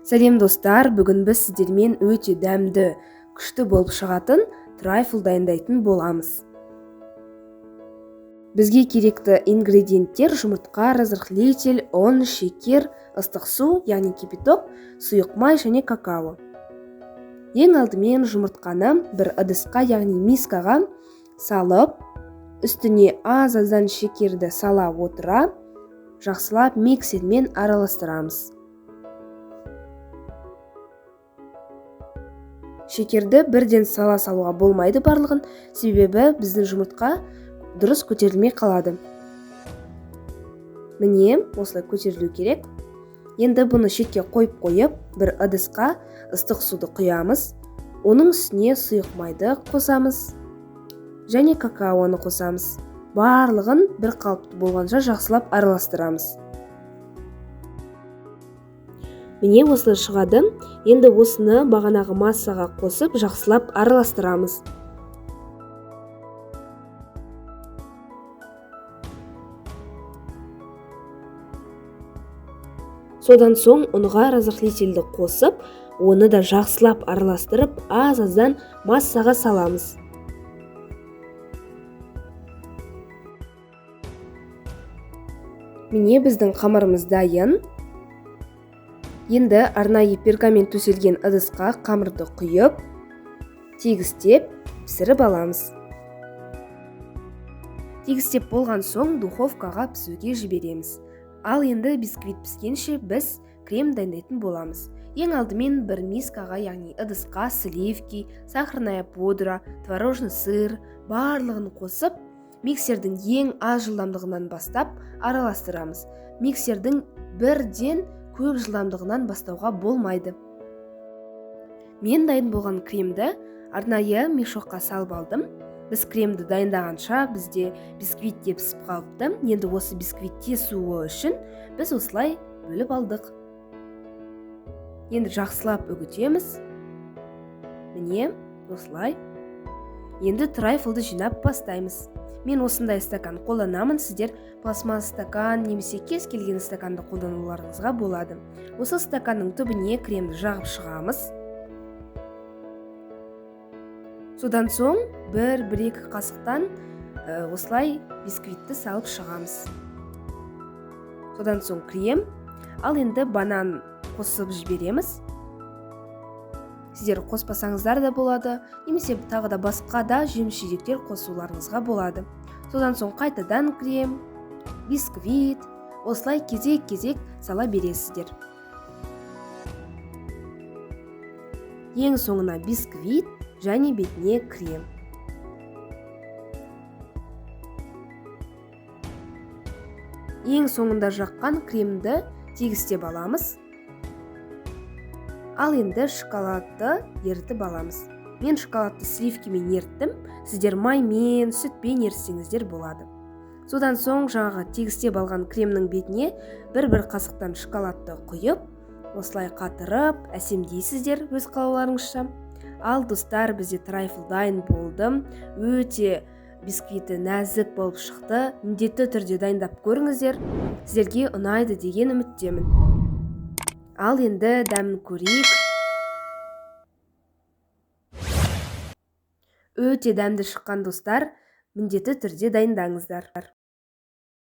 Сәлем достар, бүгін біз сіздермен өте дәмді, күшті болып шығатын трайфл дайындайтын боламыз. Бізге керекті ингредиенттер: жұмыртқа, разрыхлитель, ұн, шекер, ыстық су, яғни кипяток, сұйық май және какао. Ең алдымен жұмыртқаны бір ыдысқа, яғни мискаға салып, үстіне аз-аздан шекерді сала отыра, жақсылап миксермен араластырамыз. Шекерді бірден сала салуға болмайды барлығын, себебі біздің жұмыртқа дұрыс көтерілмей қалады. Міне, осылай көтерілу керек. Енді бұны шетке қойып, бір ыдысқа ыстық суды құямыз. Оның үстіне сұйық майды қосамыз және какаоны қосамыз. Барлығын бір қалыпты болғанша жақсылап араластырамыз. Міне осылай шығады. Енді осыны бағанағы массаға қосып, жақсылап араластырамыз. Содан соң ұнға разрыхлительді қосып, оны да жақсылап араластырып, аз-аздан массаға саламыз. Міне біздің қамырымыз дайын. Енді арнайы пергамент төселген ыдысқа қамырды құйып, тегістеп пісіріп аламыз. Тегістеп болған соң духовкаға пісуге жібереміз. Ал енді бисквит піскенше біз крем дайындайтын боламыз. Ең алдымен бір мискаға, яғни ыдысқа сливки, сахарная пудра, творожный сыр барлығын қосып, миксердің ең аз жылдамдығынан бастап араластырамыз. Миксердің бірден көп жылдамдығынан бастауға болмайды. Мен дайын болған кремді арнайы мешокқа салып алдым. Біз кремді дайындағанша бізде бисквит де пісіп қалыпты. Енді осы бисквитте суы үшін біз осылай бөліп алдық. Енді жақсылап үгітеміз. Міне осылай. Енді трайфлды жинап бастаймыз. Мен осындай стакан қолданамын, сіздер пластмасс стакан немесе кез келген стаканды қолдануларыңызға болады. Осы стаканның түбіне кремді жағып шығамыз. Содан соң бір-екі қасықтан осылай бисквитті салып шығамыз. Содан соң крем, ал енді банан қосып жібереміз. Сіздер қоспасаңыздар да болады, немесе тағы да басқа да жеміс-жидектер қосуларыңызға болады. Содан соң қайтадан крем, бисквит, осылай кезек-кезек сала бересіздер. Ең соңына бисквит және бетіне крем. Ең соңында жаққан кремді тегістеп аламыз. Ал енді шоколадты ерітіп аламыз. Мен шоколадты сливкімен ерттім. Сіздер маймен, сүтпен ерітсеңіздер болады. Содан соң жаңағы тегістеп алған кремнің бетіне бір-бір қасықтан шоколадты құйып, осылай қатырып, әсемдейсіздер өз қалауларыңызша. Ал достар, бізде трайфл дайын болды. Өте бисквиті нәзік болып шықты. Міндетті түрде дайындап көріңіздер. Сіздерге ұнайды деген үміттемін. Ал енді дәмін көрейік. Өте дәмді шыққан достар, міндетті түрде дайындаңыздар.